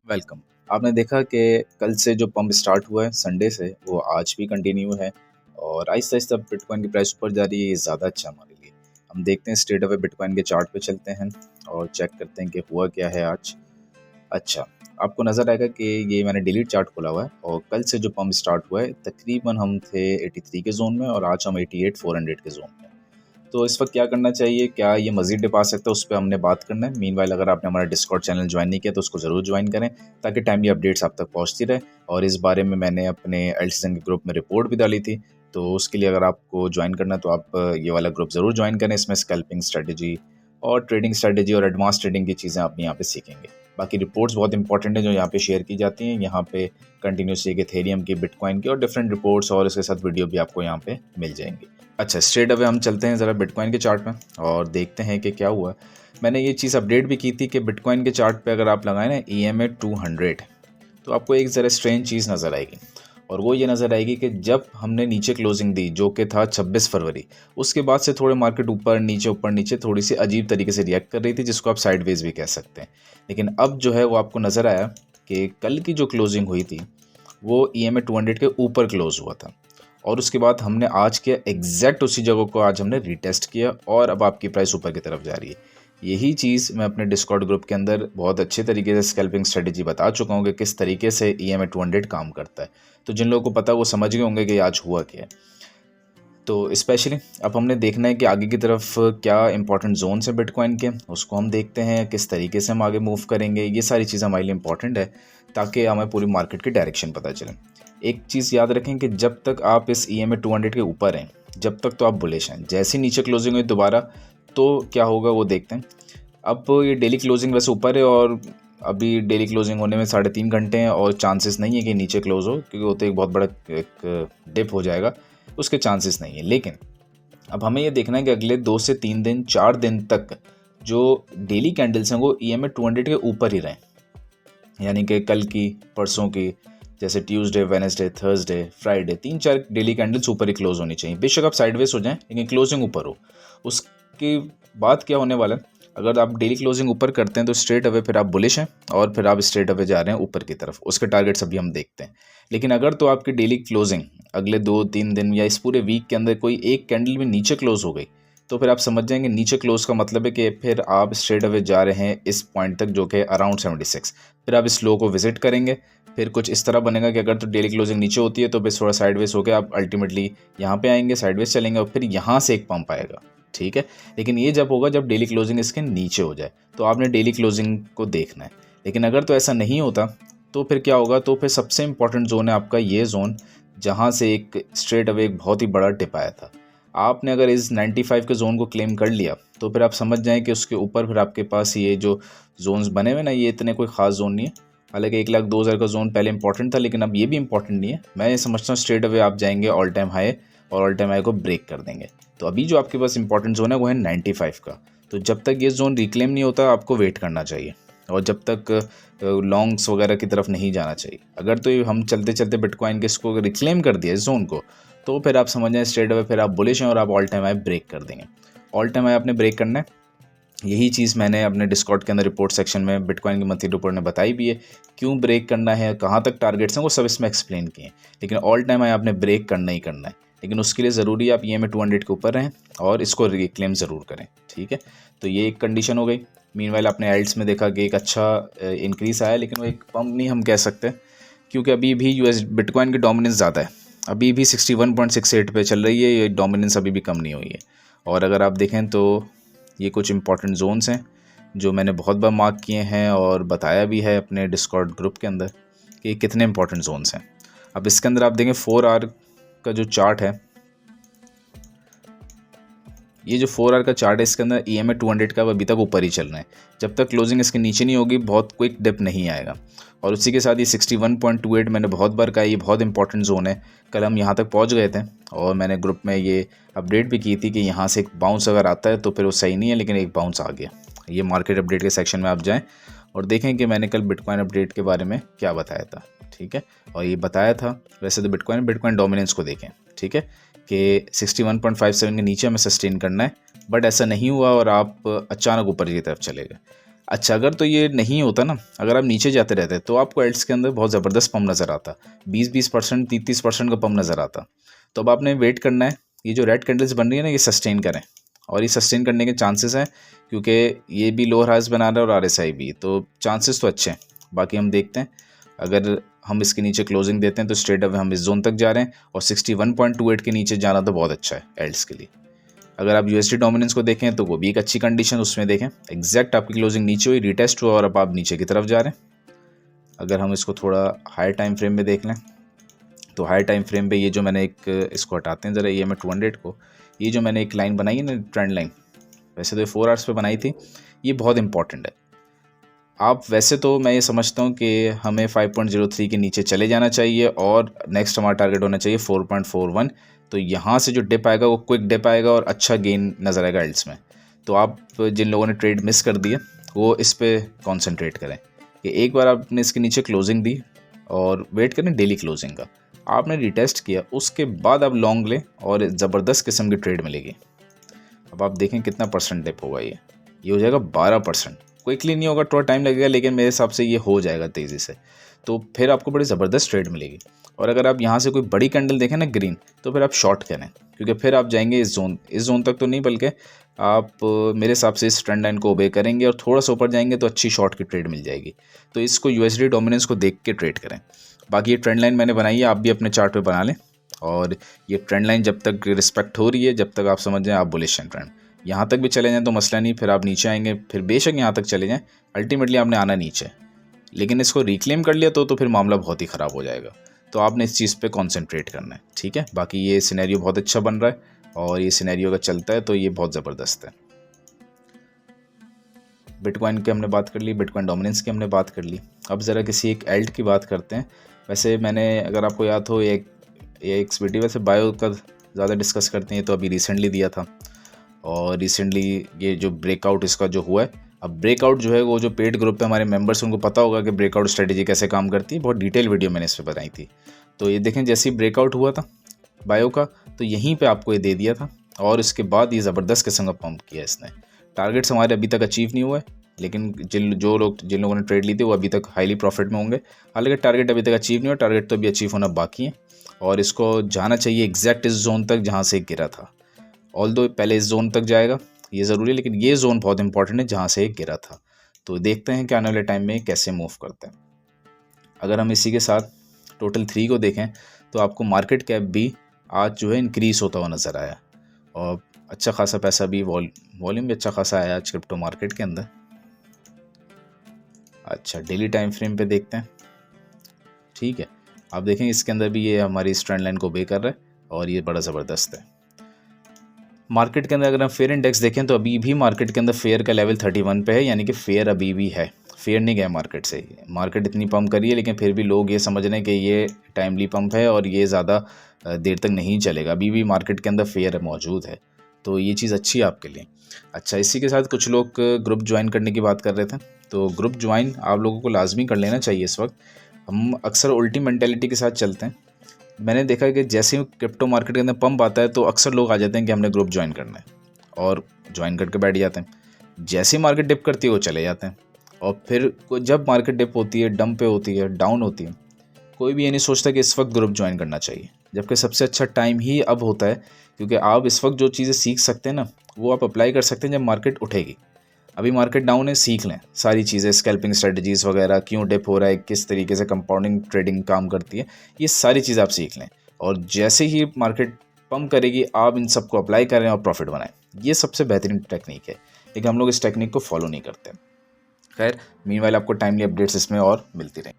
Welcome. आपने देखा कि कल से जो पंप स्टार्ट हुआ है संडे से, वो आज भी कंटिन्यू है और आहिस्ता-आहिस्ता बिटकॉइन की प्राइस ऊपर जा रही है। ये ज़्यादा अच्छा हमारे लिए। हम देखते हैं स्ट्रेट अवे बिटकॉइन के चार्ट पे चलते हैं और चेक करते हैं कि हुआ क्या है आज। अच्छा, आपको नज़र आएगा कि ये मैंने डेली चार्ट खोला हुआ है और कल से जो पंप स्टार्ट हुआ है तकरीबन हम थे 83 के ज़ोन में और आज हम 88,400 के ज़ोन में। तो इस वक्त क्या करना चाहिए, क्या ये मज़ीद डिप आ सकता है, उस पे हमने बात करना है। मीनवाइल अगर आपने हमारा डिस्कॉर्ड चैनल ज्वाइन नहीं किया तो उसको ज़रूर ज्वाइन करें ताकि टाइमली अपडेट्स आप तक पहुंचती रहे। और इस बारे में मैंने अपने एल सीजन के ग्रुप में रिपोर्ट भी डाली थी, तो उसके लिए अगर आपको ज्वाइन करना है तो आप ये वाला ग्रुप ज़रूर ज्वाइन करें। इसमें स्कैल्पिंग स्ट्रेटजी और ट्रेडिंग स्ट्रेटजी और एडवांस ट्रेडिंग की चीज़ें आप यहाँ पे सीखेंगे। बाकी रिपोर्ट्स बहुत इंपॉर्टेंट हैं जो यहाँ पे शेयर की जाती हैं। यहाँ पे कंटिन्यूसली इथेरियम की, बिटकॉइन की और डिफरेंट रिपोर्ट्स और इसके साथ वीडियो भी आपको यहाँ पे मिल जाएंगी। अच्छा, स्ट्रेट अवे हम चलते हैं ज़रा बिटकॉइन के चार्ट में और देखते हैं कि क्या हुआ। मैंने ये चीज़ अपडेट भी की थी कि बिटकॉइन के चार्ट पे अगर आप लगाएं ना EMA 200 तो आपको एक ज़रा स्ट्रेंज चीज़ नज़र आएगी। और वो ये नज़र आएगी कि जब हमने नीचे क्लोजिंग दी जो कि था 26 फरवरी, उसके बाद से थोड़े मार्केट ऊपर नीचे थोड़ी सी अजीब तरीके से रिएक्ट कर रही थी, जिसको आप साइडवेज भी कह सकते हैं। लेकिन अब जो है वो आपको नज़र आया कि कल की जो क्लोजिंग हुई थी वो EMA 200 के ऊपर क्लोज हुआ था और उसके बाद हमने आज किया एग्जैक्ट उसी जगह को आज हमने रीटेस्ट किया और अब आपकी प्राइस ऊपर की तरफ जा रही है। यही चीज़ मैं अपने डिस्कॉर्ड ग्रुप के अंदर बहुत अच्छे तरीके से स्कैल्पिंग स्ट्रेटजी बता चुका हूँ कि किस तरीके से EMA 200 काम करता है। तो जिन लोगों को पता है वो समझ गए होंगे कि आज हुआ क्या है। तो स्पेशली अब हमने देखना है कि आगे की तरफ क्या इंपॉर्टेंट जोन्स हैं बिटकॉइन के, उसको हम देखते हैं किस तरीके से हम आगे मूव करेंगे। ये सारी चीज़ें हमारे लिए इंपॉर्टेंट है ताकि हमें पूरी मार्केट की डायरेक्शन पता चले। एक चीज़ याद रखें कि जब तक आप इस EMA 200 के ऊपर हैं, जब तक तो आप बुलिश हैं। जैसे ही नीचे क्लोजिंग हुई दोबारा तो क्या होगा वो देखते हैं। अब ये डेली क्लोजिंग वैसे ऊपर है और अभी डेली क्लोजिंग होने में 3.5 घंटे हैं और चांसेस नहीं है कि नीचे क्लोज हो, क्योंकि वो तो एक बहुत बड़ा एक डिप हो जाएगा, उसके चांसेस नहीं है। लेकिन अब हमें ये देखना है कि अगले 2 से 3 दिन 4 दिन तक जो डेली कैंडल्स हैं वो EMA 200 के ऊपर ही रहें। यानी कि कल की, परसों की, जैसे Tuesday, Wednesday, Thursday, Friday, 3-4 daily candles ऊपर ही क्लोज होनी चाहिए। बेशक आप साइडवेज हो जाएं लेकिन क्लोजिंग ऊपर हो। उसके बाद क्या होने वाला है, अगर आप डेली क्लोजिंग ऊपर करते हैं तो स्ट्रेट अवे फिर आप बुलिश हैं और फिर आप स्ट्रेट अवे जा रहे हैं ऊपर की तरफ। उसके टारगेट्स अभी हम देखते हैं। लेकिन अगर तो आपकी डेली क्लोजिंग अगले 2-3 दिन या इस पूरे वीक के अंदर कोई एक कैंडल भी नीचे क्लोज हो गई तो फिर आप समझ जाएंगे नीचे क्लोज का मतलब है कि फिर आप स्ट्रेट अवे जा रहे हैं इस पॉइंट तक जो कि अराउंड 76। फिर आप इस लो को विजिट करेंगे। फिर कुछ इस तरह बनेगा कि अगर तो डेली क्लोजिंग नीचे होती है तो फिर थोड़ा साइडवेज होकर आप अल्टीमेटली यहाँ पे आएंगे, साइडवेज चलेंगे और फिर यहाँ से एक पंप आएगा। ठीक है, लेकिन ये जब होगा जब डेली क्लोजिंग इसके नीचे हो जाए, तो आपने डेली क्लोजिंग को देखना है। लेकिन अगर तो ऐसा नहीं होता तो फिर क्या होगा, तो फिर सबसे इंपॉर्टेंट जोन है आपका ये जोन जहाँ से एक स्ट्रेट अवे एक बहुत ही बड़ा डिप आया था। आपने अगर इस 95 के जोन को क्लेम कर लिया तो फिर आप समझ जाएं कि उसके ऊपर फिर आपके पास ये जो जोन्स बने हुए ना, ये इतने कोई ख़ास जोन नहीं है। हालांकि 1,02,000 का जोन पहले इंपॉर्टेंट था, लेकिन अब ये भी इंपॉर्टेंट नहीं है। मैं ये समझता हूँ स्ट्रेट अवे आप जाएंगे ऑल टाइम हाई और ऑल टाइम हाई को ब्रेक कर देंगे। तो अभी जो आपके पास इंपॉर्टेंट जोन है वो है 95 का। तो जब तक ये जोन रिक्लेम नहीं होता आपको वेट करना चाहिए और जब तक लॉन्ग्स वगैरह की तरफ नहीं जाना चाहिए। अगर तो हम चलते चलते बिटकॉइन के इसको रिक्लेम कर दिया इस जोन को, तो फिर आप समझ जाएं स्ट्रेट अवे फिर आप बुलिश हैं और आप ऑल टाइम हाई ब्रेक कर देंगे। ऑल टाइम हाई आपने ब्रेक करना है। यही चीज़ मैंने अपने डिस्कॉर्ड के अंदर रिपोर्ट सेक्शन में बिटकॉइन की मंथली रिपोर्ट ने बताई भी है। क्यों ब्रेक करना है, कहाँ तक टारगेट्स हैं, वो सब इसमें एक्सप्लेन किए हैं। लेकिन ऑल टाइम हाई आपने ब्रेक करना ही करना है। लेकिन उसके लिए ज़रूरी है आप EMA 200 के ऊपर रहें और इसको रिक्लेम ज़रूर करें। ठीक है, तो ये एक कंडीशन हो गई। मीनवाइल आपने एल्ट्स में देखा कि एक अच्छा इंक्रीज़ आया, लेकिन वो एक पंप नहीं हम कह सकते, क्योंकि अभी भी US बिटकॉइन की डोमिनेंस ज़्यादा है। अभी भी 61.68 पे चल रही है, ये डोमिनेंस अभी भी कम नहीं हुई है। और अगर आप देखें तो ये कुछ इंपॉर्टेंट जोन्स हैं जो मैंने बहुत बार मार्क किए हैं और बताया भी है अपने डिस्कॉर्ड ग्रुप के अंदर कि कितने इंपॉर्टेंट जोन्स हैं। अब इसके अंदर आप देखें 4 आवर का जो चार्ट है, ये जो 4 आवर का चार्ट है इसके अंदर EMA 200 का अभी तक ऊपर ही चल रहा है। जब तक क्लोजिंग इसके नीचे नहीं होगी बहुत क्विक डिप नहीं आएगा। और उसी के साथ ये 61.28 मैंने बहुत बार कहा ये बहुत इंपॉर्टेंट जोन है। कल हम यहाँ तक पहुँच गए थे और मैंने ग्रुप में ये अपडेट भी की थी कि यहाँ से एक बाउंस अगर आता है तो फिर वो सही नहीं है, लेकिन एक बाउंस आ गया। ये मार्केट अपडेट के सेक्शन में आप जाएँ और देखें कि मैंने कल बिटकॉइन अपडेट के बारे में क्या बताया था। ठीक है, और ये बताया था वैसे तो बिटकॉइन डोमिनेंस को देखें। ठीक है, कि 61.57 के नीचे हमें सस्टेन करना है, बट ऐसा नहीं हुआ और आप अचानक ऊपर की तरफ चले गए। अच्छा, अगर तो ये नहीं होता ना, अगर आप नीचे जाते रहते तो आपको एल्ट्स के अंदर बहुत ज़बरदस्त पम्प नज़र आता, 20% 30% का पम्प नज़र आता। तो अब आपने वेट करना है, ये जो रेड कैंडल्स बन रही है ना, ये सस्टेन करें, और ये सस्टेन करने के चांसेस हैं, क्योंकि ये भी लोअर हाइज बना रहा है और आरएसआई भी, तो चांसेस तो अच्छे हैं। बाकी हम देखते हैं, अगर हम इसके नीचे क्लोजिंग देते हैं तो स्ट्रेट अवे हम इस जोन तक जा रहे हैं, और 61.28 के नीचे जाना तो बहुत अच्छा है एल्ट्स के लिए। अगर आप यूएसडी डोमिनेंस को देखें तो वो भी एक अच्छी कंडीशन, उसमें देखें एग्जैक्ट आपकी क्लोजिंग नीचे हुई, रिटेस्ट हुआ और अब आप नीचे की तरफ जा रहे हैं। अगर हम इसको थोड़ा हाई टाइम फ्रेम में देख लें तो हाई टाइम फ्रेम पे ये जो मैंने एक, इसको हटाते हैं ज़रा, ये मैं 200 को, ये जो मैंने एक लाइन बनाई है ना, ट्रेंड लाइन, वैसे तो ये 4 आवर्स पे बनाई थी, ये बहुत इंपॉर्टेंट है। आप वैसे तो मैं ये समझता हूँ कि हमें 5.03 के नीचे चले जाना चाहिए और नेक्स्ट हमारा टारगेट होना चाहिए 4.41। तो यहाँ से जो डिप आएगा वो क्विक डिप आएगा और अच्छा गेन नज़र आएगा एल्ट्स में। तो आप जिन लोगों ने ट्रेड मिस कर दिए वो इस पर कॉन्सेंट्रेट करें कि एक बार आपने इसके नीचे क्लोजिंग दी और वेट करें डेली क्लोजिंग का, आपने रिटेस्ट किया, उसके बाद आप लॉन्ग लें और ज़बरदस्त किस्म की ट्रेड मिलेगी। अब आप देखें कितना परसेंट डिप होगा, ये हो जाएगा 12%। क्विकली नहीं होगा, थोड़ा टाइम लगेगा, लेकिन मेरे हिसाब से ये हो जाएगा तेज़ी से, तो फिर आपको बड़ी ज़बरदस्त ट्रेड मिलेगी। और अगर आप यहाँ से कोई बड़ी कैंडल देखें ना ग्रीन, तो फिर आप शॉर्ट करें, क्योंकि फिर आप जाएंगे इस जोन तक तो नहीं, बल्कि आप मेरे हिसाब से इस ट्रेंड लाइन को ओबे करेंगे और थोड़ा सा ऊपर जाएंगे तो अच्छी शॉर्ट की ट्रेड मिल जाएगी। तो इसको यूएसडी डोमिनेंस को देख के ट्रेड करें। बाकी ये ट्रेंड लाइन मैंने बनाई है, आप भी अपने चार्ट पे बना लें, और ये ट्रेंड लाइन जब तक रिस्पेक्ट हो रही है, जब तक आप समझ जाएं आप बुलिश हैं ट्रेंड, यहाँ तक भी चले जाएं तो मसला नहीं, फिर आप नीचे आएंगे, फिर बेशक यहाँ तक चले जाएं, अल्टीमेटली आपने आना नीचे, लेकिन इसको रिक्लेम कर लिया तो फिर मामला बहुत ही ख़राब हो जाएगा। तो आपने इस चीज़ पे कंसंट्रेट करना है, ठीक है। बाकी ये सिनेरियो बहुत अच्छा बन रहा है और ये सिनेरियो अगर चलता है तो ये बहुत ज़बरदस्त है। बिटकॉइन की हमने बात कर ली, बिटकॉइन डोमिनेंस की हमने बात कर ली। अब ज़रा किसी एक एल्ट की बात करते हैं। वैसे मैंने, अगर आपको याद हो, ये एक्सबीटी वैसे बायो का ज़्यादा डिस्कस करते हैं, तो अभी रिसेंटली दिया था, और रिसेंटली ये जो ब्रेकआउट इसका जो हुआ है, अब ब्रेकआउट जो है वो जो पेड ग्रुप पे हमारे मेंबर्स, उनको पता होगा कि ब्रेकआउट स्ट्रेटेजी कैसे काम करती है, बहुत डिटेल वीडियो मैंने इस पर बनाई थी। तो ये देखें, जैसे ही ब्रेकआउट हुआ था बायो का, तो यहीं पे आपको ये दे दिया था, और इसके बाद ये ज़बरदस्त किस्म का पंप किया इसने। टारगेट्स हमारे अभी तक अचीव नहीं हुए, लेकिन जिन लोगों ने ट्रेड ली थी वो अभी तक हाईली प्रॉफिट में होंगे। हालांकि टारगेट अभी तक अचीव नहीं हुआ, टारगेट तो अभी अचीव होना बाकी है, और इसको जाना चाहिए एग्जैक्ट इस जोन तक जहाँ से गिरा था। ऑल्दो पहले इस जोन तक जाएगा ये ज़रूरी है, लेकिन ये जोन बहुत इंपॉर्टेंट है जहाँ से एक गिरा था। तो देखते हैं कि आने वाले टाइम में कैसे मूव करते हैं। अगर हम इसी के साथ टोटल 3 को देखें तो आपको मार्केट कैप भी आज जो है इंक्रीज़ होता हुआ नज़र आया, और अच्छा खासा पैसा भी, वॉल्यूम भी अच्छा खासा आया आज क्रिप्टो मार्केट के अंदर। अच्छा, डेली टाइम फ्रेम पे देखते हैं, ठीक है। आप देखें इसके अंदर भी ये हमारी इस ट्रेंड लाइन को बे कर रहा है, और ये बड़ा ज़बरदस्त है। मार्केट के अंदर अगर हम फेयर इंडेक्स देखें तो अभी भी मार्केट के अंदर फेयर का लेवल 31 पे है, यानी कि फेयर अभी भी है, फेयर नहीं गया मार्केट से। मार्केट इतनी पंप करी है, लेकिन फिर भी लोग ये समझ रहे हैं कि ये टाइमली पंप है और ये ज़्यादा देर तक नहीं चलेगा। अभी भी मार्केट के अंदर फेयर मौजूद है, तो ये चीज़ अच्छी है आपके लिए। अच्छा, इसी के साथ कुछ लोग ग्रुप ज्वाइन करने की बात कर रहे थे, तो ग्रुप ज्वाइन आप लोगों को लाजमी कर लेना चाहिए। इस वक्त हम अक्सर उल्टी मेंटेलिटी के साथ चलते हैं। मैंने देखा है कि जैसे ही क्रिप्टो मार्केट के अंदर पंप आता है तो अक्सर लोग आ जाते हैं कि हमने ग्रुप ज्वाइन करना है, और ज्वाइन करके बैठ जाते हैं। जैसे ही मार्केट डिप करती है वो चले जाते हैं, और फिर जब मार्केट डिप होती है, डंप पे होती है, डाउन होती है, कोई भी ये नहीं सोचता कि इस वक्त ग्रुप ज्वाइन करना चाहिए, जबकि सबसे अच्छा टाइम ही अब होता है, क्योंकि आप इस वक्त जो चीज़ें सीख सकते हैं ना, वो आप अप्लाई कर सकते हैं जब मार्केट उठेगी। अभी मार्केट डाउन है, सीख लें सारी चीज़ें, स्कैल्पिंग स्ट्रेटजीज़ वगैरह, क्यों डिप हो रहा है, किस तरीके से कंपाउंडिंग ट्रेडिंग काम करती है, ये सारी चीज़ें आप सीख लें, और जैसे ही मार्केट पंप करेगी आप इन सबको अप्लाई करें और प्रॉफिट बनाएं। ये सबसे बेहतरीन टेक्निक है, लेकिन हम लोग इस टेक्निक को फॉलो नहीं करते। खैर, मीनवाइल आपको टाइमली अपडेट्स इसमें और मिलती रहें।